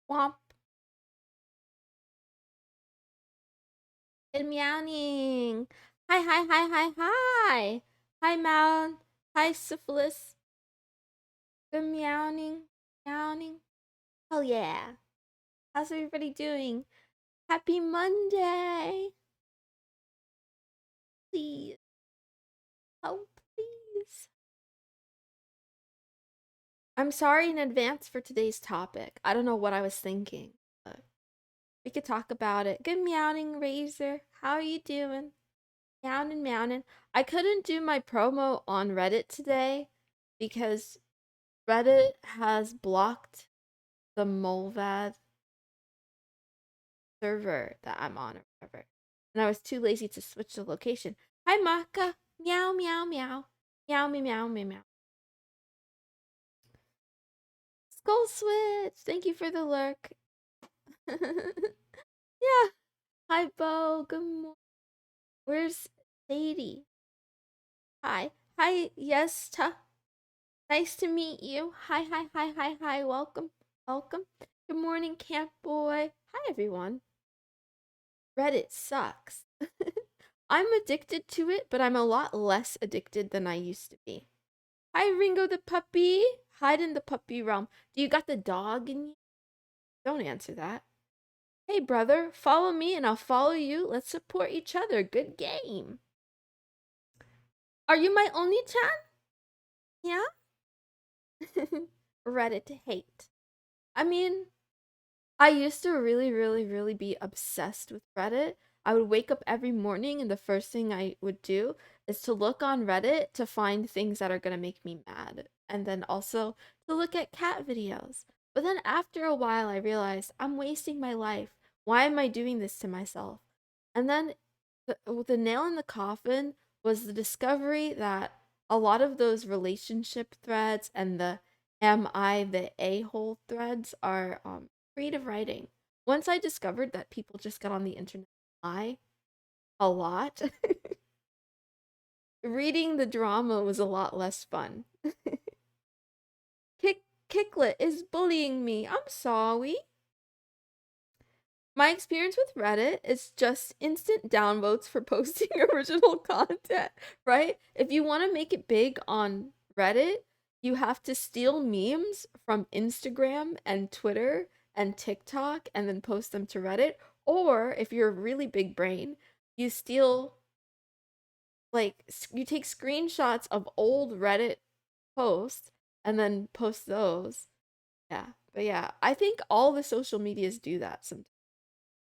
Womp. Good meowing. Hi, hi, hi, hi, hi. Hi, Mound. Hi, Syphilis. Good meowing. Meowing. Oh, yeah. How's everybody doing? Happy Monday. Please. Oh, please. I'm sorry in advance for today's topic. I don't know what I was thinking, but we could talk about it. Good meowing, Razor. How are you doing? Meowing, meowing. I couldn't do my promo on Reddit today because Reddit has blocked the Molvad server that I'm on or whatever. And I was too lazy to switch the location. Hi, Maka. Meow, meow, meow. Meow, meow, meow, meow, meow. Skull Switch. Thank you for the lurk. Yeah. Hi, Bo. Good morning. Where's Sadie? Hi. Hi, yes, ta. Nice to meet you. Hi, hi, hi, hi, hi. Welcome. Welcome. Good morning, Camp Boy. Hi, everyone. Reddit sucks. I'm addicted to it, but I'm a lot less addicted than I used to be. Hi, Ringo the puppy. Hide in the puppy realm. Do you got the dog in you? Don't answer that. Hey, brother, follow me and I'll follow you. Let's support each other. Good game. Are you my only chan? Yeah? Reddit hate. I mean, I used to really, really, really be obsessed with Reddit. I would wake up every morning and the first thing I would do is to look on Reddit to find things that are going to make me mad. And then also to look at cat videos. But then after a while, I realized I'm wasting my life. Why am I doing this to myself? And then the nail in the coffin was the discovery that a lot of those relationship threads and the am I the a-hole threads are creative writing. Once I discovered that people just got on the internet to lie a lot, reading the drama was a lot less fun. Kicklet is bullying me. I'm sorry. My experience with Reddit is just instant downvotes for posting original content, right? If you want to make it big on Reddit, you have to steal memes from Instagram and Twitter and TikTok and then post them to Reddit. Or if you're a really big brain, you steal, like, you take screenshots of old Reddit posts and then post those. Yeah. But yeah, I think all the social medias do that sometimes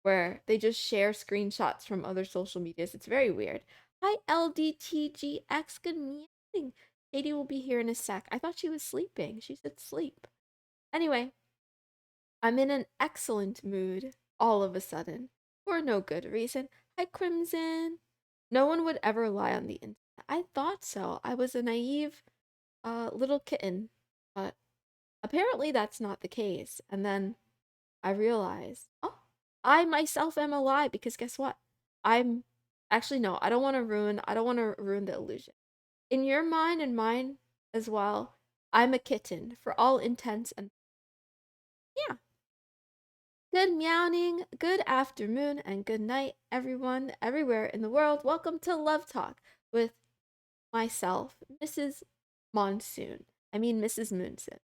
where they just share screenshots from other social medias. It's very weird. Hi, LDTGX. Good morning. Katie will be here in a sec. I thought she was sleeping. She said sleep. Anyway, I'm in an excellent mood all of a sudden for no good reason. Hi, Crimson. No one would ever lie on the internet. I thought so. I was a naive little kitten, but apparently that's not the case. And then I realized, oh, I myself am a lie because guess what? I'm actually no, I don't want to ruin the illusion. In your mind and mine as well, I'm a kitten for all intents and yeah. Good meowing, good afternoon, and good night, everyone, everywhere in the world. Welcome to Love Talk with myself, Mrs. Monsoon. I mean, Mrs. Moonson.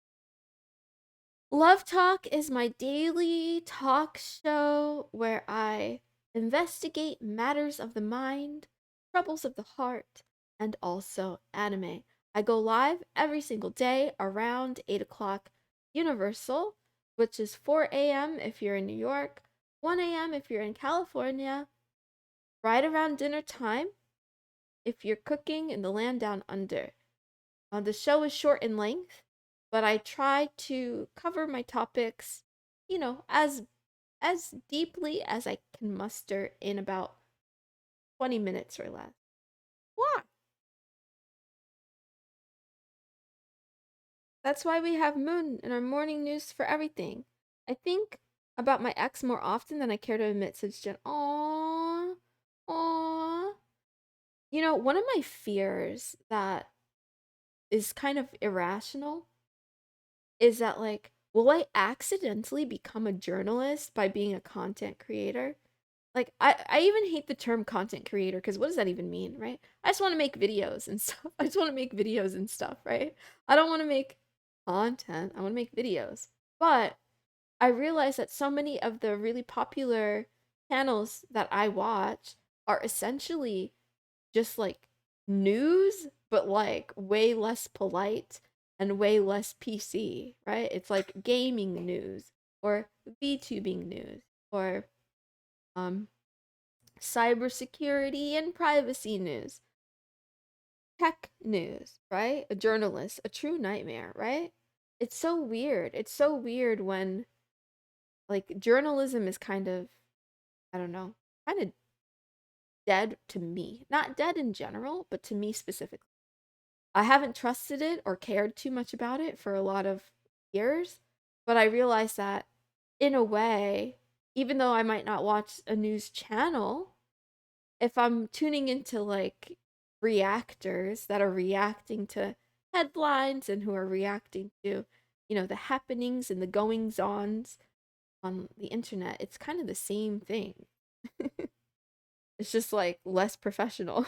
Love Talk is my daily talk show where I investigate matters of the mind, troubles of the heart, and also anime. I go live every single day around 8 o'clock Universal, which is 4 a.m. if you're in New York, 1 a.m. if you're in California, right around dinner time if you're cooking in the land down under. The show is short in length, but I try to cover my topics, as deeply as I can muster in about 20 minutes or less. What? That's why we have Moon in our morning news for everything. I think about my ex more often than I care to admit, says Jen. Aww. Aww. One of my fears that is kind of irrational is that, like, will I accidentally become a journalist by being a content creator? Like I even hate the term content creator because what does that even mean, right? I just want to make videos and stuff. I just want to make videos and stuff, right? I don't want to make content. I want to make videos. But I realize that so many of the really popular channels that I watch are essentially just like news, but like way less polite and way less PC, right? It's like gaming news or VTubing news or um cybersecurity and privacy news, tech news, right? A journalist, a true nightmare, right? It's so weird. It's so weird when like journalism is kind of, I don't know, kind of dead to me. Not dead in general, but to me specifically. I haven't trusted it or cared too much about it for a lot of years, but I realized that in a way, even though I might not watch a news channel, if I'm tuning into like reactors that are reacting to headlines and who are reacting to, the happenings and the goings ons on the internet, it's kind of the same thing. It's just like less professional.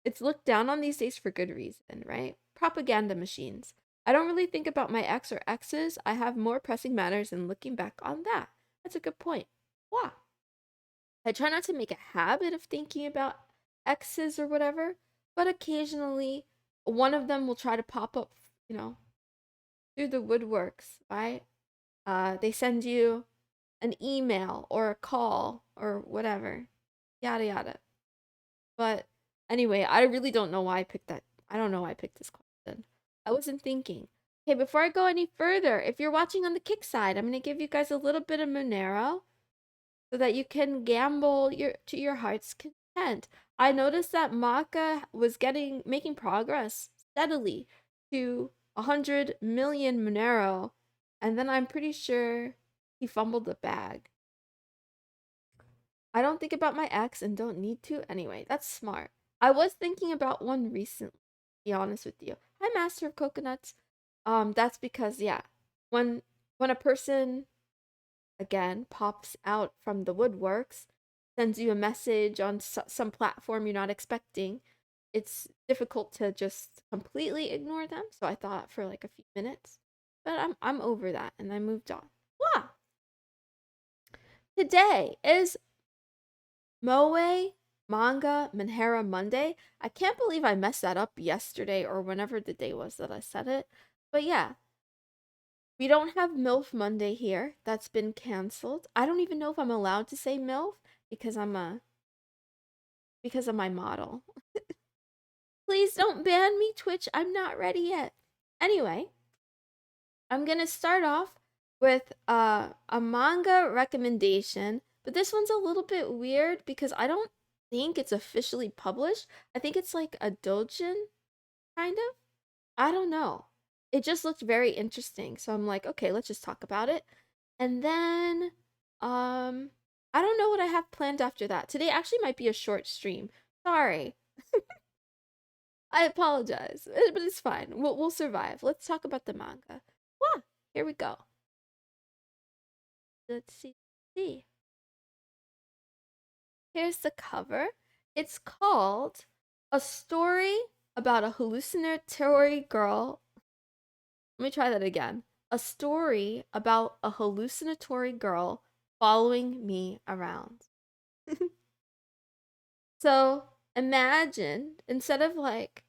It's looked down on these days for good reason, right? Propaganda machines. I don't really think about my ex or exes. I have more pressing matters than looking back on that. That's a good point. Wow. I try not to make a habit of thinking about exes or whatever, but occasionally one of them will try to pop up, you know, through the woodworks, right? They send you an email or a call or whatever, yada yada. But anyway, I really don't know why I picked that. I don't know why I picked this question. I wasn't thinking. Okay, before I go any further, if you're watching on the kick side, I'm gonna give you guys a little bit of Monero so that you can gamble to your heart's content. I noticed that Maka was making progress steadily to 100 million Monero, and then I'm pretty sure he fumbled the bag. I don't think about my ex and don't need to anyway. That's smart. I was thinking about one recently, to be honest with you. Hi, Master of Coconuts. That's because yeah, when a person again pops out from the woodworks, sends you a message on some platform you're not expecting, it's difficult to just completely ignore them. So I thought for like a few minutes, but I'm over that and I moved on. Wow. Today is Moe Manga Manhera Monday. I can't believe I messed that up yesterday or whenever the day was that I said it. But yeah, we don't have MILF Monday here. That's been canceled. I don't even know if I'm allowed to say MILF because because of my model. Please don't ban me, Twitch. I'm not ready yet. Anyway, I'm gonna start off with a manga recommendation, but this one's a little bit weird because I don't think it's officially published. I think it's like a doujin, kind of. I don't know. It just looked very interesting, so I'm like, okay, let's just talk about it. And then, um, I don't know what I have planned after that. Today actually might be a short stream. Sorry. I apologize, but it's fine. We'll survive. Let's talk about the manga. Wow, here we go. Let's see. Here's the cover. It's called A Story About a Hallucinatory Girl. Let me try that again. A story about a hallucinatory girl following me around. So imagine instead of like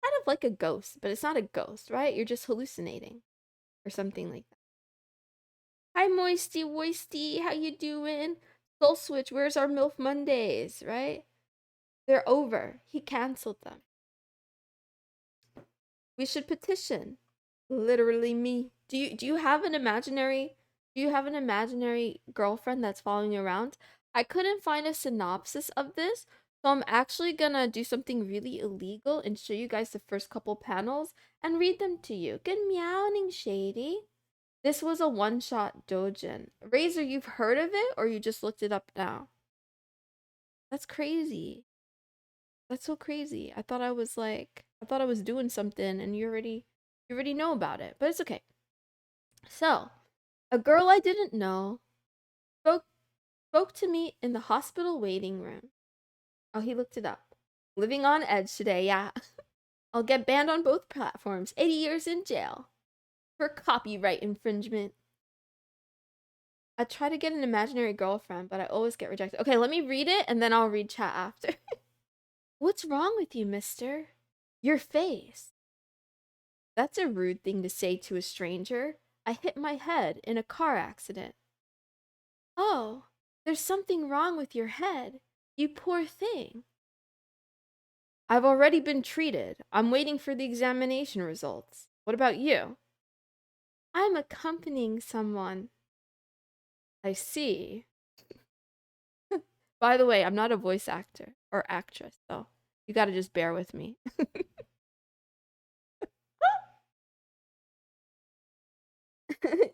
kind of like a ghost, but it's not a ghost, right? You're just hallucinating or something like that. Hi Moisty Woisty, how you doing? Soul Switch, where's our MILF Mondays, right? They're over. He canceled them. We should petition. Literally me. Do you have an imaginary girlfriend that's following you around? I couldn't find a synopsis of this, so I'm actually gonna do something really illegal and show you guys the first couple panels and read them to you. Good meowing, Shady. This was a one-shot doujin. Razor, you've heard of it or you just looked it up now? That's crazy. That's so crazy. I thought I was doing something and you already You already know about it, but it's okay. So, a girl I didn't know spoke to me in the hospital waiting room. Oh, he looked it up. Living on edge today, yeah. I'll get banned on both platforms. 80 years in jail for copyright infringement. I try to get an imaginary girlfriend, but I always get rejected. Okay, let me read it and then I'll read chat after. What's wrong with you, mister? Your face. That's a rude thing to say to a stranger. I hit my head in a car accident. Oh, there's something wrong with your head. You poor thing. I've already been treated. I'm waiting for the examination results. What about you? I'm accompanying someone. I see. By the way, I'm not a voice actor or actress, so you gotta just bear with me.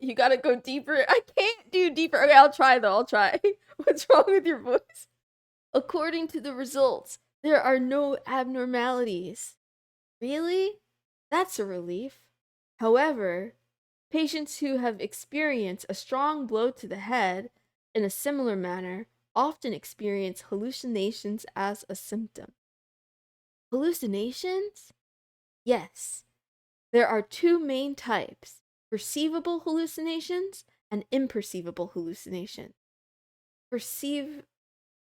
You gotta go deeper. I can't do deeper. Okay, I'll try though. I'll try. What's wrong with your voice? According to the results, there are no abnormalities. Really? That's a relief. However, patients who have experienced a strong blow to the head in a similar manner often experience hallucinations as a symptom. Hallucinations? Yes. There are two main types: perceivable hallucinations and imperceivable hallucinations. Perceive.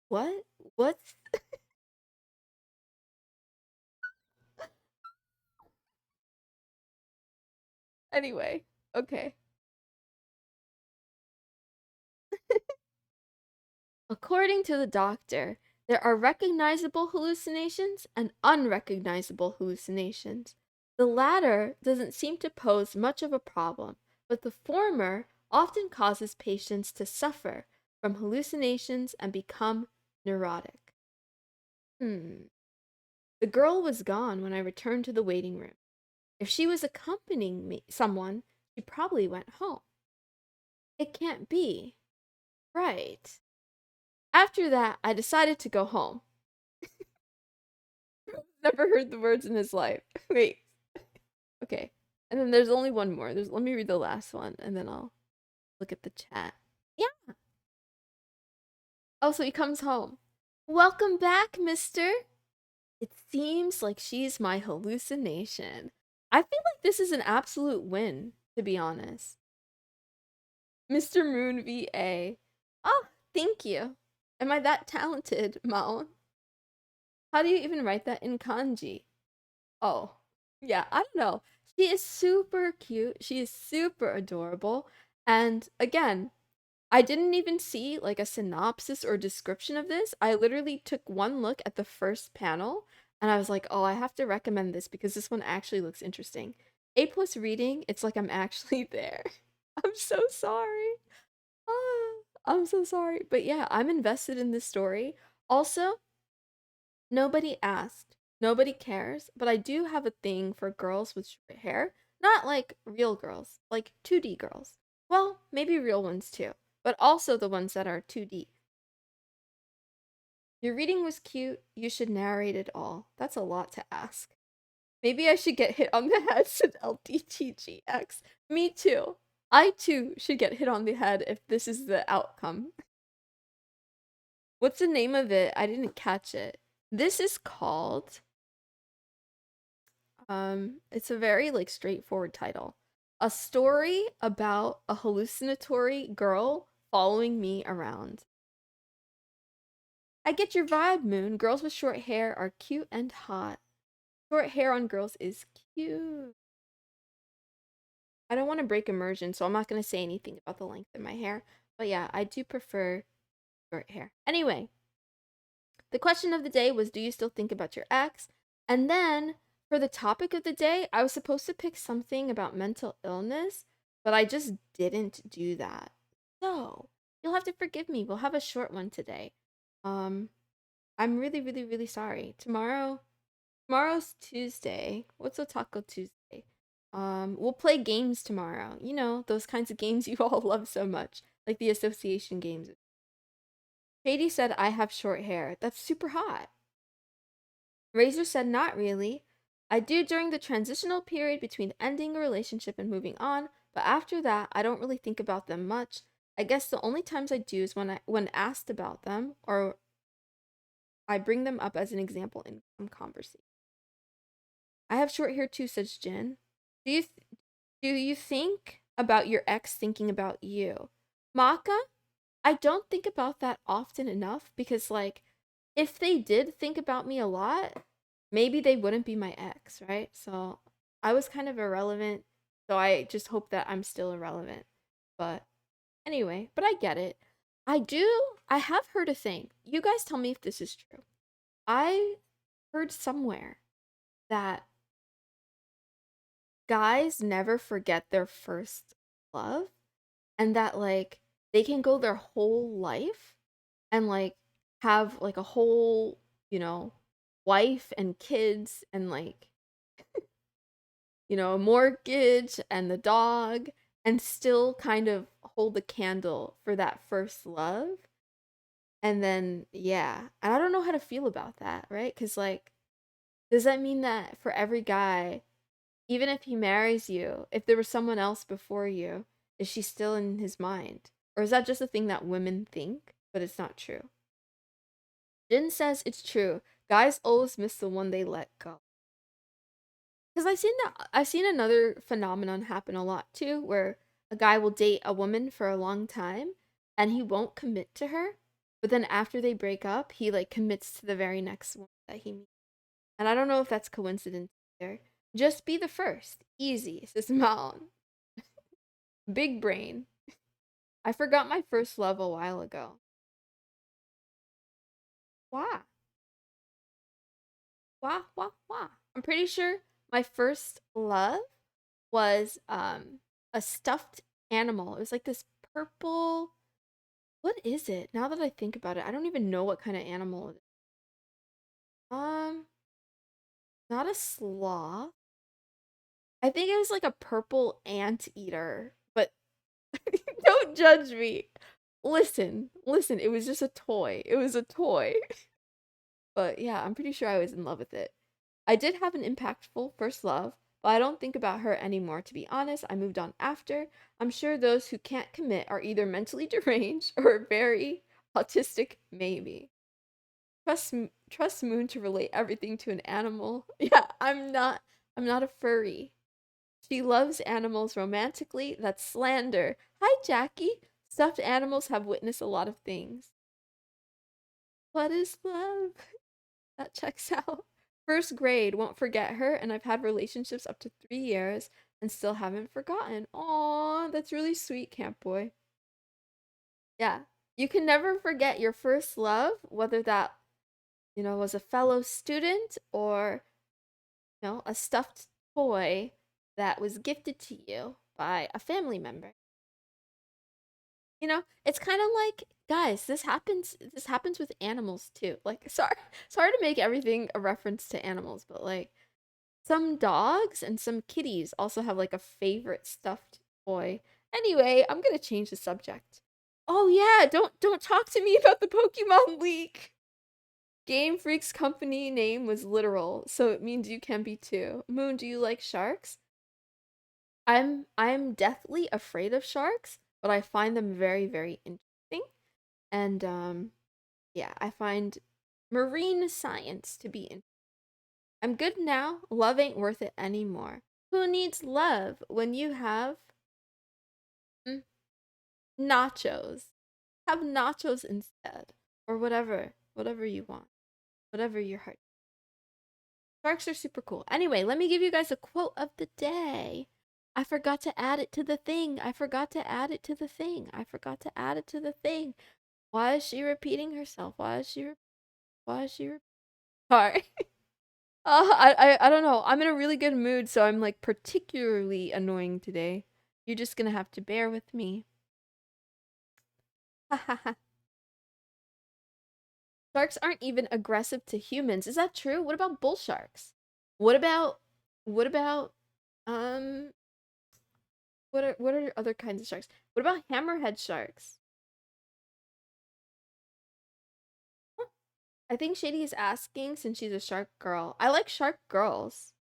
What? What? Anyway, okay. According to the doctor, there are recognizable hallucinations and unrecognizable hallucinations. The latter doesn't seem to pose much of a problem, but the former often causes patients to suffer from hallucinations and become neurotic. Hmm. The girl was gone when I returned to the waiting room. If she was accompanying someone, she probably went home. It can't be. Right. After that, I decided to go home. Never heard the words in his life. Wait. Okay. And then there's only one more. Let me read the last one and then I'll look at the chat. Yeah. Oh, so he comes home. Welcome back, mister. It seems like she's my hallucination. I feel like this is an absolute win, to be honest. Mr. Moon VA. Oh, thank you. Am I that talented, Mao? How do you even write that in kanji? Oh, yeah, I don't know. She is super cute. She is super adorable. And again, I didn't even see like a synopsis or description of this. I literally took one look at the first panel and I was like, oh, I have to recommend this because this one actually looks interesting. A plus reading, it's like I'm actually there. I'm so sorry. Ah, I'm so sorry. But yeah, I'm invested in this story. Also, nobody asked. Nobody cares, but I do have a thing for girls with short hair. Not like real girls, like 2D girls. Well, maybe real ones too, but also the ones that are 2D. Your reading was cute. You should narrate it all. That's a lot to ask. Maybe I should get hit on the head, said LDTGX. Me too. I too should get hit on the head if this is the outcome. What's the name of it? I didn't catch it. This is called it's a very like straightforward title. A story about a hallucinatory girl following me around. I get your vibe, Moon. Girls with short hair are cute and hot. Short hair on girls is cute. I don't want to break immersion, so I'm not going to say anything about the length of my hair. But yeah, I do prefer short hair. Anyway, the question of the day was, do you still think about your ex? And then for the topic of the day, I was supposed to pick something about mental illness, but I just didn't do that. So you'll have to forgive me. We'll have a short one today. Um, I'm really, really, really sorry. Tomorrow's Tuesday. What's a Taco Tuesday? We'll play games tomorrow. You know, those kinds of games you all love so much, like the association games. Shady said I have short hair. That's super hot. Razor said not really. I do during the transitional period between ending a relationship and moving on, but after that, I don't really think about them much. I guess the only times I do is when asked about them or I bring them up as an example in some conversation. I have short hair too, says Jin. Do you do you think about your ex thinking about you? Maka, I don't think about that often enough because, like, if they did think about me a lot, maybe they wouldn't be my ex, right? So I was kind of irrelevant. So I just hope that I'm still irrelevant. But anyway, but I get it. I have heard a thing. You guys tell me if this is true. I heard somewhere that guys never forget their first love and that, like, they can go their whole life and, like, have like a whole, you know, wife and kids and, like, a mortgage and the dog and still kind of hold the candle for that first love. And then yeah, and I don't know how to feel about that, right? Cuz, like, does that mean that for every guy, even if he marries you, if there was someone else before you, is she still in his mind? Or is that just a thing that women think, but it's not true? Jin says it's true. Guys always miss the one they let go. Because I've seen another phenomenon happen a lot too, where a guy will date a woman for a long time and he won't commit to her, but then after they break up, he, like, commits to the very next one that he meets. And I don't know if that's coincidence either. Just be the first. Easy, says Malon. Big brain. I forgot my first love a while ago. Why? Wah, wah, wah. I'm pretty sure my first love was a stuffed animal. It was like this purple. What is it? Now that I think about it, I don't even know what kind of animal it is. Um, not a sloth. I think it was like a purple anteater, but don't judge me. Listen, it was just a toy. It was a toy. But yeah, I'm pretty sure I was in love with it. I did have an impactful first love, but I don't think about her anymore, to be honest. I moved on after. I'm sure those who can't commit are either mentally deranged or very autistic, maybe. Trust Moon to relate everything to an animal. Yeah, I'm not a furry. She loves animals romantically. That's slander. Hi, Jackie. Stuffed animals have witnessed a lot of things. What is love? That checks out. First grade, won't forget her, and I've had relationships up to 3 years and still haven't forgotten. Aw, that's really sweet, Camp Boy. Yeah. You can never forget your first love, whether that, was a fellow student or, a stuffed toy that was gifted to you by a family member. It's kind of like, guys, this happens with animals too. Like, sorry to make everything a reference to animals, but, like, some dogs and some kitties also have, like, a favorite stuffed toy. Anyway, I'm gonna change the subject. Oh yeah, don't talk to me about the Pokemon leak. Game Freak's company name was literal, so it means you can be too. Moon, do you like sharks? I'm deathly afraid of sharks, but I find them very, very interesting. And yeah, I find marine science to be interesting. I'm good now. Love ain't worth it anymore. Who needs love when you have mm, nachos? Have nachos instead. Or whatever you want. Whatever your heart. Sharks are super cool. Anyway, let me give you guys a quote of the day. I forgot to add it to the thing. I forgot to add it to the thing. I forgot to add it to the thing. Why is she repeating herself? Why is she sorry. I don't know. I'm in a really good mood, so I'm, like, particularly annoying today. You're just gonna have to bear with me. Sharks aren't even aggressive to humans. Is that true? What about bull sharks? What about what about um what are other kinds of sharks? What about hammerhead sharks? Huh. I think Shady is asking since she's a shark girl. I like shark girls.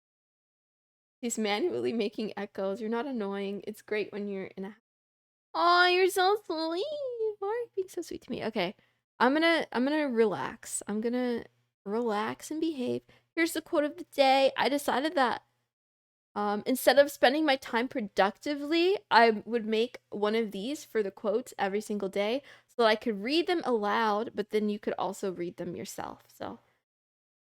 He's manually making echoes. You're not annoying. It's great when you're in a. Oh, you're so sweet. Why are you being so sweet to me? Okay, I'm gonna relax. I'm gonna relax and behave. Here's the quote of the day. I decided that instead of spending my time productively, I would make one of these for the quotes every single day so that I could read them aloud, but then you could also read them yourself. So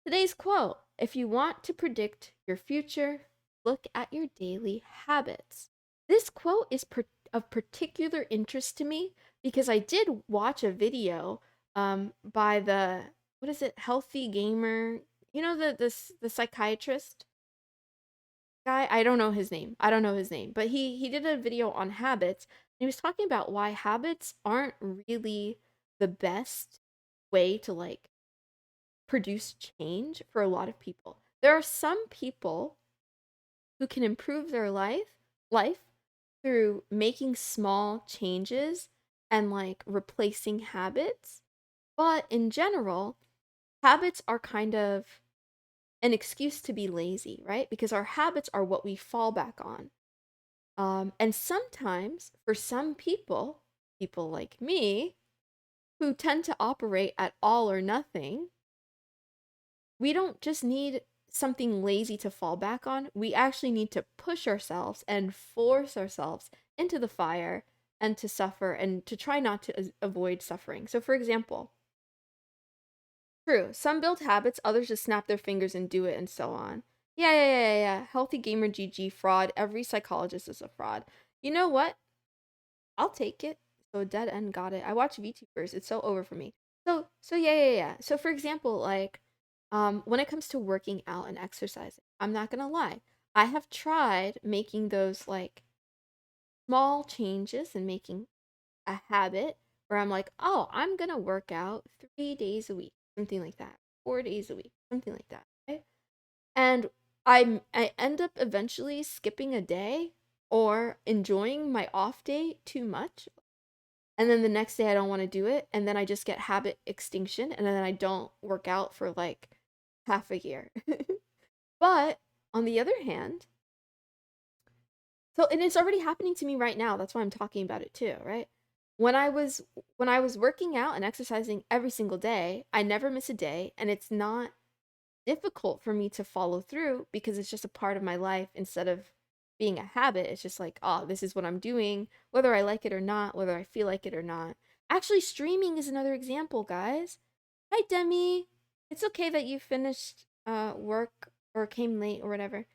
today's quote: if you want to predict your future, look at your daily habits. This quote is of particular interest to me because I did watch a video by the, what is it, Healthy Gamer, you know, the psychiatrist guy. I don't know his name. I don't know his name, but he did a video on habits. And he was talking about why habits aren't really the best way to like produce change for a lot of people. There are some people who can improve their life through making small changes and like replacing habits. But in general, habits are kind of an excuse to be lazy, right? Because our habits are what we fall back on. And sometimes for some people, people like me, who tend to operate at all or nothing, we don't just need something lazy to fall back on. We actually need to push ourselves and force ourselves into the fire and to suffer and to try not to avoid suffering. So, for example, true, some build habits, others just snap their fingers and do it, and so on. Yeah. Healthy gamer GG fraud. Every psychologist is a fraud. You know what? I'll take it. So dead end got it. I watch VTubers. It's so over for me. So yeah. So for example, like when it comes to working out and exercising, I'm not gonna lie. I have tried making those like small changes and making a habit where I'm like, oh, I'm gonna work out 3 days a week, something like that, 4 days a week, something like that. Right? And I end up eventually skipping a day or enjoying my off day too much, and then the next day I don't want to do it, and then I just get habit extinction, and then I don't work out for like half a year. But on the other hand, so and it's already happening to me right now. That's why I'm talking about it too, right? When I was when I was working out and exercising every single day, I never miss a day, and it's not difficult for me to follow through because it's just a part of my life instead of being a habit. It's just like, oh, this is what I'm doing, whether I like it or not, whether I feel like it or not. Actually, streaming is another example, guys. Hi, Demi. It's okay that you finished work or came late or whatever.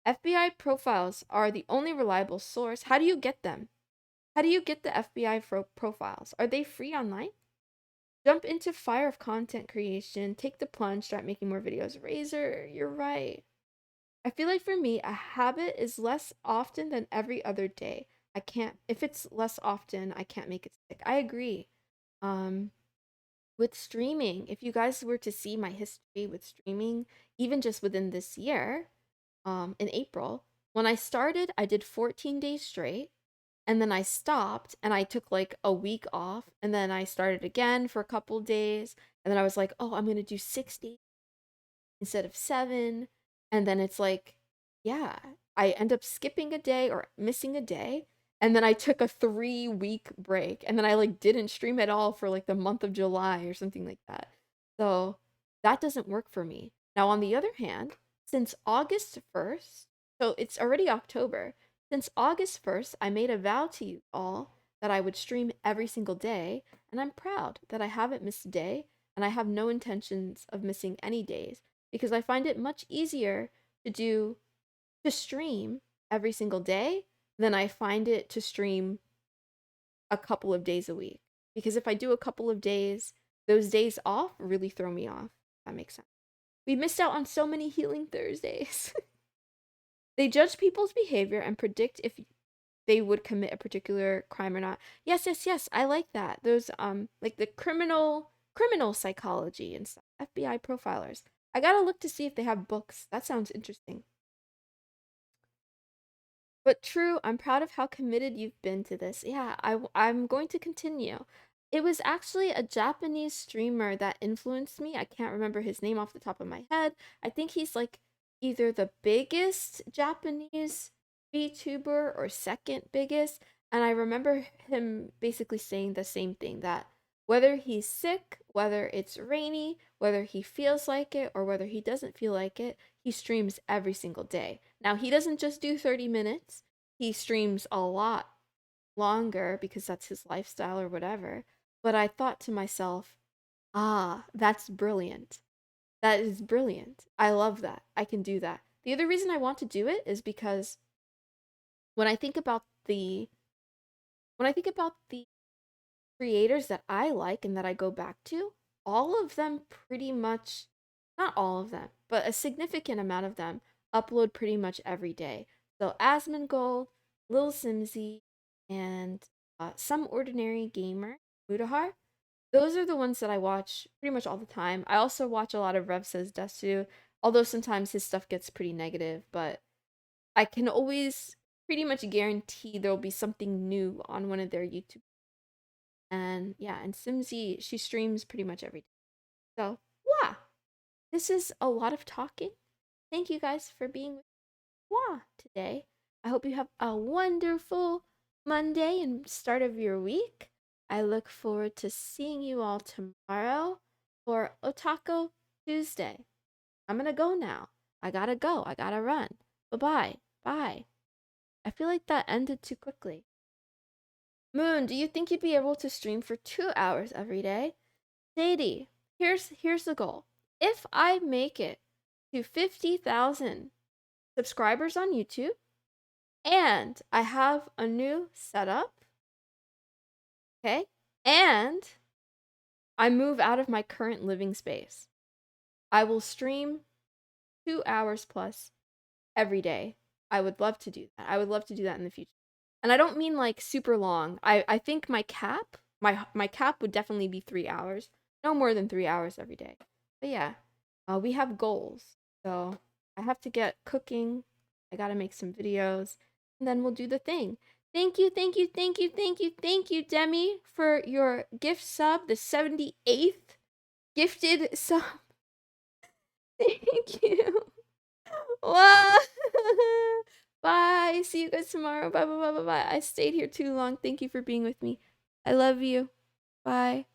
FBI profiles are the only reliable source. How do you get them? How do you get the FBI profiles? Are they free online? Jump into fire of content creation, take the plunge, start making more videos. Razor, you're right. I feel like for me, a habit is less often than every other day. I can't, if it's less often, I can't make it stick. I agree. Um, with streaming, if you guys were to see my history with streaming, even just within this year, in April, when I started, I did 14 days straight, and then I stopped and I took like a week off, and then I started again for a couple days, and then I was like, oh, I'm gonna do 60 instead of 7. And then it's like, yeah, I end up skipping a day or missing a day. And then I took a 3 week break, and then I like didn't stream at all for like the month of July or something like that. So that doesn't work for me. Now, on the other hand, since August 1st, so it's already October, since August 1st, I made a vow to you all that I would stream every single day, and I'm proud that I haven't missed a day, and I have no intentions of missing any days because I find it much easier to stream every single day than I find it to stream a couple of days a week. Because if I do a couple of days, those days off really throw me off. That makes sense. We missed out on so many healing Thursdays. They judge people's behavior and predict if they would commit a particular crime or not. Yes. I like that. Those like the criminal psychology and stuff. FBI profilers. I gotta look to see if they have books. That sounds interesting. But true, I'm proud of how committed you've been to this. Yeah, I'm going to continue. It was actually a Japanese streamer that influenced me. I can't remember his name off the top of my head. I think he's like either the biggest Japanese VTuber or second biggest. And I remember him basically saying the same thing, that whether he's sick, whether it's rainy, whether he feels like it, or whether he doesn't feel like it, he streams every single day. Now, he doesn't just do 30 minutes, he streams a lot longer because that's his lifestyle or whatever. But I thought to myself, ah, that's brilliant. That is brilliant. I love that. I can do that. The other reason I want to do it is because when I think about the when I think about the creators that I like and that I go back to, all of them pretty much, not all of them, but a significant amount of them upload pretty much every day. So Asmongold, Lil Simsy, and some ordinary gamer, Mutahar. Those are the ones that I watch pretty much all the time. I also watch a lot of Rev Says Desu, although sometimes his stuff gets pretty negative, but I can always pretty much guarantee there'll be something new on one of their YouTube. And yeah, and Simsy, she streams pretty much every day. So, wow, this is a lot of talking. Thank you guys for being with Wah today. I hope you have a wonderful Monday and start of your week. I look forward to seeing you all tomorrow for Otaku Tuesday. I'm gonna go now. I gotta go. I gotta run. Bye-bye. Bye. I feel like that ended too quickly. Moon, do you think you'd be able to stream for 2 hours every day? Sadie, here's the goal. If I make it to 50,000 subscribers on YouTube, and I have a new setup, okay? And I move out of my current living space, I will stream 2 hours plus every day. I would love to do that. I would love to do that in the future. And I don't mean like super long. I think my cap would definitely be 3 hours. No more than 3 hours every day. But yeah, we have goals. So I have to get cooking. I gotta make some videos, and then we'll do the thing. Thank you, thank you, thank you, thank you, thank you, Demi, for your gift sub, the 78th gifted sub. Thank you. Wow. Bye. See you guys tomorrow. Bye, bye, bye, bye, bye. I stayed here too long. Thank you for being with me. I love you. Bye.